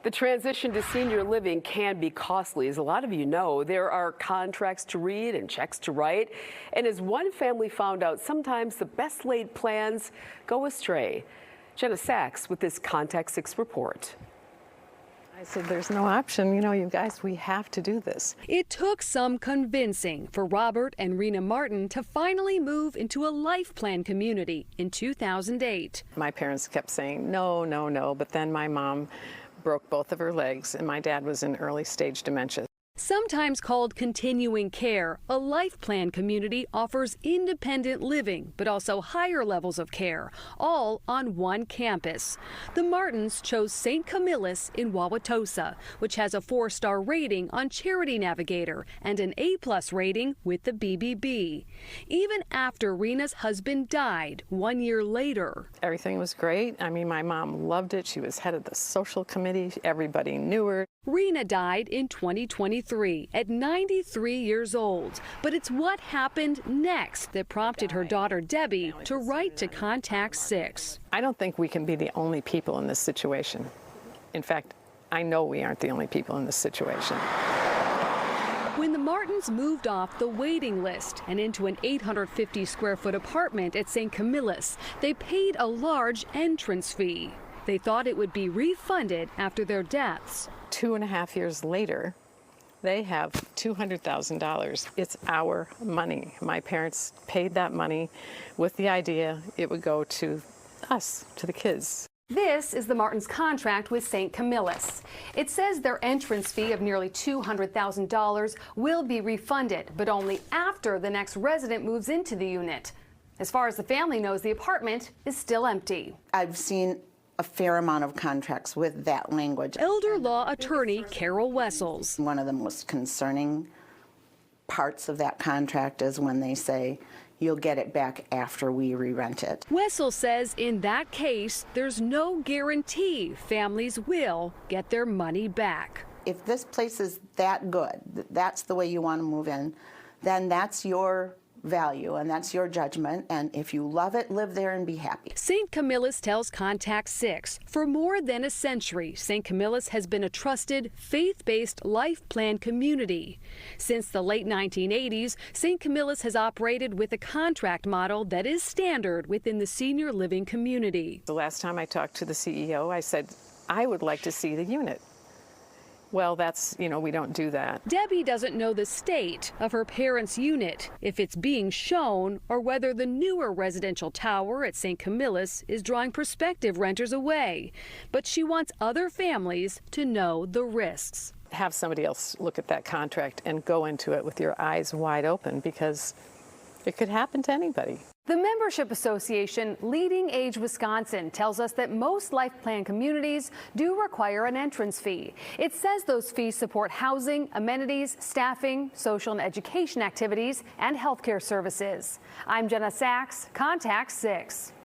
The transition to senior living can be costly. As a lot of you know, there are contracts to read and checks to write. And as one family found out, sometimes the best laid plans go astray. Jenna Sachs with this Contact 6 report. I said, there's no option. You guys, we have to do this. It took some convincing for Robert and Rena Martin to finally move into a life plan community in 2008. My parents kept saying, no, no, no. But then my mom broke both of her legs, and my dad was in early stage dementia. Sometimes called continuing care, a life plan community offers independent living, but also higher levels of care, all on one campus. The Martins chose St. Camillus in Wauwatosa, which has a 4-star rating on Charity Navigator and an A+ rating with the BBB. Even after Rena's husband died 1 year later. Everything was great. I mean, my mom loved it. She was head of the social committee. Everybody knew her. Rena died in 2023 at 93 years old. But it's what happened next that prompted her daughter Debbie to write to Contact 6. I don't think we can be the only people in this situation. In fact, I know we aren't the only people in this situation. When the Martins moved off the waiting list and into an 850-square-foot apartment at St. Camillus, they paid a large entrance fee. They thought it would be refunded after their deaths. 2.5 years later, they have $200,000. It's our money. My parents paid that money with the idea it would go to us, to the kids. This is the Martins' contract with St. Camillus. It says their entrance fee of nearly $200,000 will be refunded, but only after the next resident moves into the unit. As far as the family knows, the apartment is still empty. I've seen a fair amount of contracts with that language. Elder law attorney Carol Wessels. One of the most concerning parts of that contract is when they say, you'll get it back after we re-rent it. Wessels says in that case, there's no guarantee families will get their money back. If this place is that good, that's the way you want to move in, then that's your value and that's your judgment, and if you love it, live there and be happy. St. Camillus tells Contact 6, for more than a century, St. Camillus has been a trusted, faith-based life plan community. Since the late 1980s, St. Camillus has operated with a contract model that is standard within the senior living community. The last time I talked to the CEO, I said, I would like to see the unit. Well, that's, we don't do that. Debbie doesn't know the state of her parents' unit, if it's being shown, or whether the newer residential tower at St. Camillus is drawing prospective renters away. But she wants other families to know the risks. Have somebody else look at that contract and go into it with your eyes wide open, because it could happen to anybody. The membership association Leading Age Wisconsin tells us that most life plan communities do require an entrance fee. It says those fees support housing, amenities, staffing, social and education activities, and healthcare services. I'm Jenna Sachs, Contact 6.